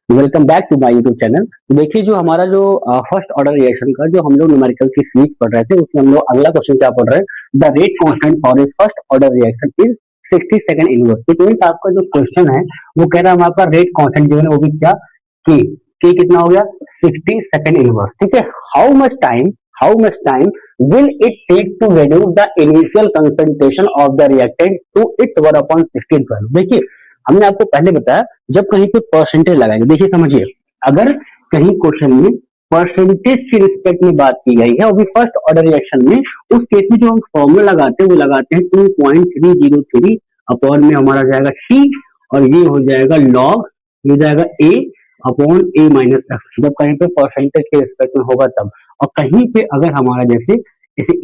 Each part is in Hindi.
Welcome back to my YouTube channel. तो देखिए जो हमारा जो फर्स्ट ऑर्डर रिएक्शन का जो हम लोग न्यूमेरिकल की सीरीज पढ़ रहे थे उसमें हम लोग अगला क्वेश्चन क्या पढ़ रहे हैं, the rate constant for a first order reaction is 60 second inverse. तो मींस आपका जो क्वेश्चन है वो कह रहा है हमारा रेट कांस्टेंट गिवन है, वो भी क्या के के कितना हो गया 60 सेकंड इनवर्स। ठीक है, how much time will it take to reduce the initial concentration of the reactant to its 1/16 value। देखिए हमने आपको पहले बताया जब कहीं पे परसेंटेज लगाएंगे, देखिए समझिए अगर कहीं क्वेश्चन में परसेंटेज की रिस्पेक्ट में बात की गई है और भी फर्स्ट ऑर्डर रिएक्शन में, उस केस में जो हम फॉर्मूला लगाते हैं वो लगाते हैं 2.303 अपॉन में हमारा जाएगा टी और ये हो जाएगा लॉग, ये जाएगा ए अपॉन ए माइनस एफ। जब कहीं पे परसेंटेज के रिस्पेक्ट में होगा तब, और कहीं पे अगर हमारा जैसे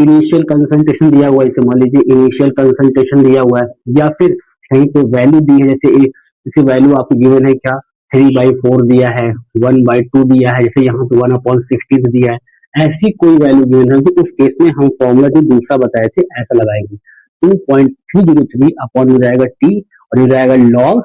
इनिशियल कंसंट्रेशन दिया हुआ है, जैसे मान लीजिए इनिशियल कंसंट्रेशन दिया हुआ है या फिर कहीं पे वैल्यू दी है, जैसे वैल्यू आपको गिवन है क्या 3/4 दिया है, 1/2 दिया है, जैसे यहाँ पे 1/16 दिया है, ऐसी कोई वैल्यू गिवन है तो उस केस में हम फॉर्मूला जो दूसरा बताए थे ऐसा लगाएंगे 2.303 अपॉन में जाएगा टी और ये जाएगा लॉग,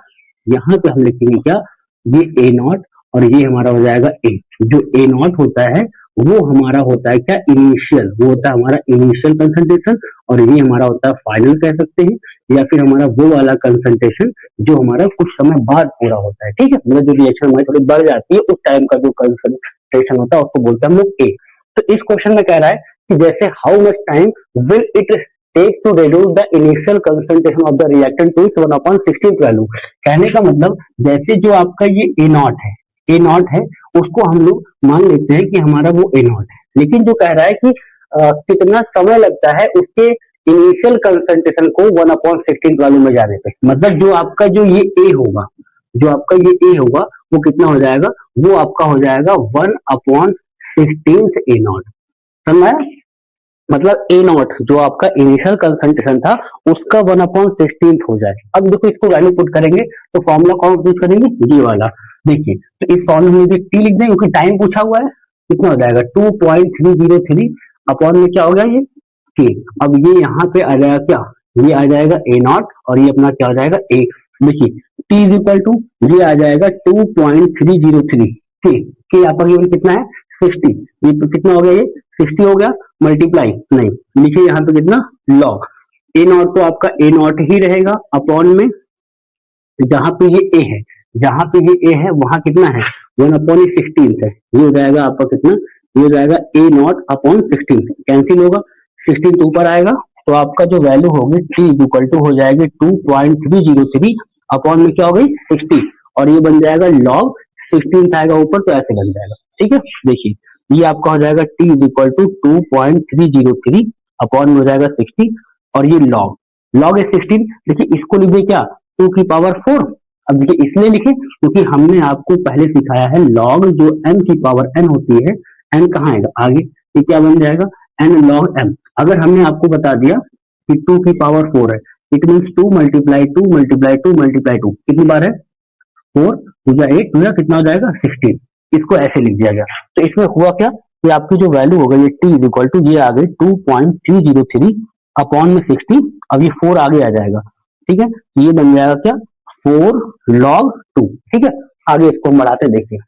यहाँ पे हम लिखेंगे क्या ये ए नॉट और ये हमारा हो जाएगा ए। जो ए नॉट होता है वो हमारा होता है क्या इनिशियल, वो होता है हमारा इनिशियल कंसंट्रेशन और ये हमारा होता है फाइनल कह सकते हैं, या फिर हमारा वो वाला कंसंट्रेशन जो हमारा कुछ समय बाद पूरा होता है। ठीक है, मतलब जो रिएक्शन हमारी थोड़ी बढ़ जाती है उस टाइम का जो कंसंट्रेशन होता है उसको बोलते हैं हम लोग ए। तो इस क्वेश्चन में कह रहा है कि जैसे how much time will it take to reduce the initial concentration of the reactant to its 1/16 value. कहने का मतलब जैसे जो आपका ये ए नॉट है उसको हम लोग मान लेते हैं कि हमारा वो ए नॉट है, लेकिन जो कह रहा है कि कितना समय लगता है उसके इनिशियल कंसंट्रेशन को 1/16 वैल्यू में जाने पे। मतलब जो आपका जो ये ए होगा, जो आपका ये ए होगा वो कितना हो जाएगा, वो आपका हो जाएगा 1/16 ए नॉट। समझ आया? मतलब ए नॉट जो आपका इनिशियल कंसंट्रेशन था उसका 1/16 हो जाए। अब देखो इसको वैल्यू पुट करेंगे तो फॉर्मूला कौन यूज करेंगे, ये वाला। देखिए तो इस फॉर्मूले में भी टी लिख दें क्योंकि टाइम पूछा हुआ है, कितना हो जाएगा 2.303 अपॉन में क्या हो गया ये के। अब ये यहाँ पे आ जाएगा क्या, ये आ जाएगा ए नॉट और ये अपना क्या हो जाएगा ए। देखिए टी इज इक्वल टू ये आ जाएगा 2.303 के यहाँ पर ये कितना है 60, ये तो कितना हो गया ये 60 हो गया, मल्टीप्लाई नहीं लिखिए यहाँ पे कितना लॉग ए नॉट, तो आपका ए नॉट ही रहेगा अपॉन में जहां पे ये ए है, जहां पे ये ए है वहां कितना है 1/16 है, ये हो जाएगा आपका कितना, ये हो जाएगा ए नॉट अपॉन 16 कैंसिल होगा, 16 तो ऊपर आएगा तो आपका जो वैल्यू होगी टी इज इक्वल टू हो जाएगी 2.303 अपॉन में क्या हो गई 60 और ये बन जाएगा लॉग 16 आएगा ऊपर तो ऐसे बन जाएगा। ठीक है, देखिए ये आपका हो जाएगा T is equal to 2.303 upon में हो जाएगा 60 और ये लॉग है 16। देखिए इसको लिख दे क्या 2 की पावर 4। अब देखिए इसलिए लिखे क्योंकि हमने आपको पहले सिखाया है लॉग जो n की पावर n होती है, n कहाँ आएगा आगे, ये क्या बन जाएगा n log m। अगर हमने आपको बता दिया कि 2 की पावर 4 है, it means 2 multiply 2 multiply 2 multiply 2 कितनी बार है 4 पूजा 8 पूजा कितना हो जाएगा 16, इसको ऐसे लिख दिया गया। तो इसमें हुआ क्या कि आपकी जो वैल्यू हो गई ये टी इज इक्वल टू ये आ गई 2.303 अपॉन में 60, अब ये 4 आगे आ जाएगा। ठीक है, ये बन जाएगा क्या 4 log 2। ठीक है, आगे इसको हम बढ़ाते देखिए।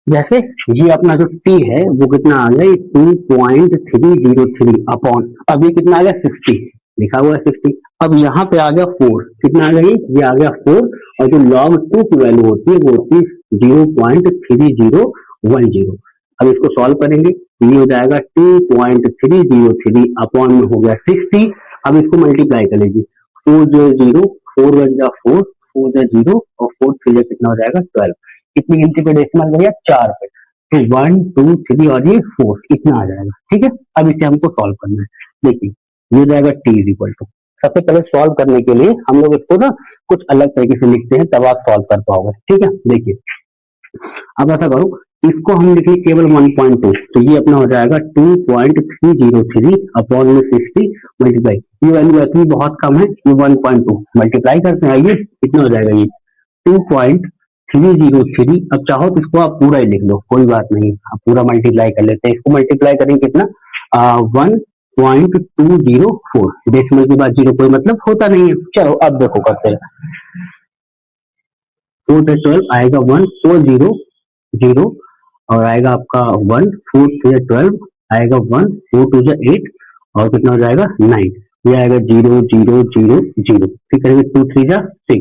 जैसे ये अपना जो टी है वो कितना आ गया 2.303 अपॉन, अब ये कितना आ गया 60 लिखा हुआ है 60, अब यहाँ पे आ गया 4 कितना आ गया ये आ गया 4 और जो log 2 की वैल्यू होती है वो होती है 0.3010। अब इसको सॉल्व करेंगे ये हो जाएगा 2.303 अपॉन में हो गया 60। अब इसको मल्टीप्लाई कर लीजिए 4 0 4 1 जा 4 4 जा 0 और 4 3 कितना हो जाएगा 12, कितनी गिनती पे डेसिमल भैया 4 पे, तो 1 2 3 और ये 4 इतना आ जाएगा। ठीक है, अब इसे हमको सॉल्व करना है। देखिए ये हो जाएगा टी इज इक्वल टू, सबसे पहले सॉल्व करने के लिए हम लोग इसको ना कुछ अलग तरीके से लिखते हैं तब आप सॉल्व कर पाओगे। ठीक है, देखिए अब ऐसा करो इसको हम लिखें केवल 1.2, तो ये अपना हो जाएगा 2.303 अपॉन में 60 मल्टीप्लाई, ये वैल्यू वैसे ही बहुत कम है, ये 1.2 मल्टीप्लाई करते हैं, आइए कितना हो जाएगा ये 2.303। अब चाहो तो इसको आप पूरा ही लिख लो कोई बात नहीं, आप पूरा मल्टीप्लाई कर लेते हैं, इसको मल्टीप्लाई करेंगे कितना 1 0.204, डेसिमल के बाद जीरो कोई मतलब होता नहीं है। चलो अब देखो करते हैं, 4 से 12 आएगा 1, 4 0 0 और आएगा आपका 1, 4 से 12 आएगा 1, 4 टू 8 और कितना हो जाएगा 9, ये आएगा 0 0 0 0। ठीक है, 2 3 जा 6,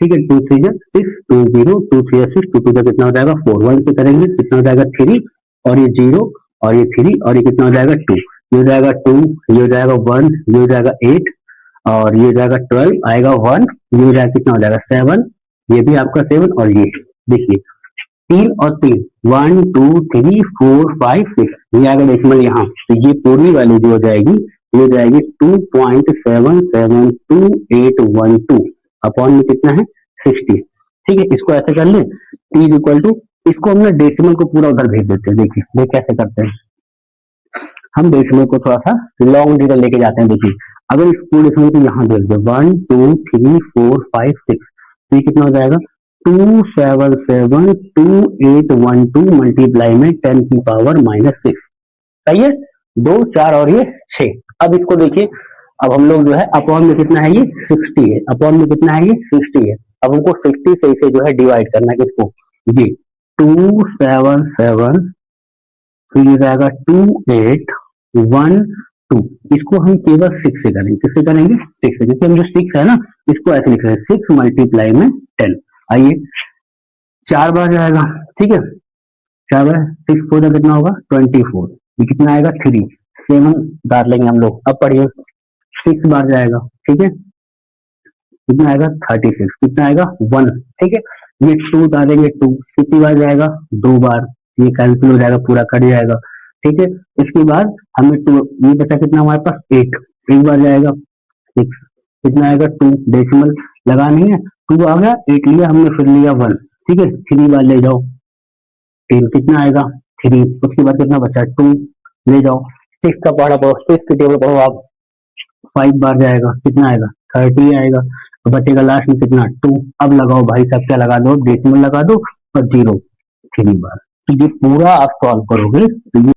ठीक है 2 3 जा 6, 2 0 2 3 6, 2 2 कितना हो जाएगा 4, 1 से करेंगे कितना हो जाएगा 3 और ये 0 और ये 3 और ये कितना हो जाएगा 2, ये हो जाएगा 2, ये हो जाएगा 1, ये हो जाएगा 8 और ये हो जाएगा 12 आएगा 1, ये हो जाएगा कितना हो जाएगा 7, ये भी आपका 7 और ये देखिए 3 और 3 1 2 3 4 5 6, ये आएगा डेसिमल यहाँ, तो ये पूरी वाली जो हो जाएगी ये हो जाएगी 2.772812 अपॉन में कितना है 60। ठीक है, इसको ऐसे कर ले t इक्वल टू, इसको हमने डेसिमल को पूरा उधर भेज देते हैं। देखिए देख कैसे करते हैं, हम डेसिमल को थोड़ा सा लॉन्ग डिटेल लेके जाते हैं। देखिए अगर इस पूरे डेसिमल को यहाँ भेज दे 1 2 3 4 5 6, तो ये कितना हो जाएगा 2772812 मल्टीप्लाई में 10 की पावर -6। सही है, 2 4 और ये 6। अब इसको देखिए, अब हम लोग जो है अपॉन में कितना है ये 60 है, अपॉन में कितना है ये 60 है। अब हमको 60 से इसे जो है डिवाइड करना है, किसको ये 277, फिर ये जाएगा 2812, इसको हम केवल 6 से करेंगे, किससे करेंगे 6 से, क्योंकि हम जो 6 है ना इसको ऐसे लिख रहे हैं 6 मल्टीप्लाई में 10। आइए 4 बार जाएगा, ठीक है 4 बार 6 4 कितना होगा 24, ये कितना आएगा 3, 7 डाल लेंगे हम लोग। अब पढ़िए 6 बार जाएगा, ठीक है कितना आएगा 36, कितना आएगा 1, ठीक है ये 2 डालेंगे 2, कितनी बार जाएगा 2 बार, ये कैंसिल हो जाएगा पूरा कट जाएगा। ठीक है, इसके बाद हमें 2, ये बचा कितना हमारे पास 8, एक बार जाएगा 6, कितना आएगा 2, डेसिमल लगा नहीं है 2 आ गया, 8 लिया हमने फिर लिया 1, ठीक है 3 बार ले जाओ 10, कितना आएगा 3, उसके बाद कितना बचा 2 ले जाओ, 6 का पढ़ा पढ़ो, 6 की टेबल पढ़ो आप, 5 बार जाएगा कितना आएगा 30 आएगा, तो बचेगा लास्ट में कितना 2। अब लगाओ भाई साहब, क्या लगा दो डेसिमल लगा दो और 0 3 बार। तो ये पूरा आप सॉल्व करोगे तो ये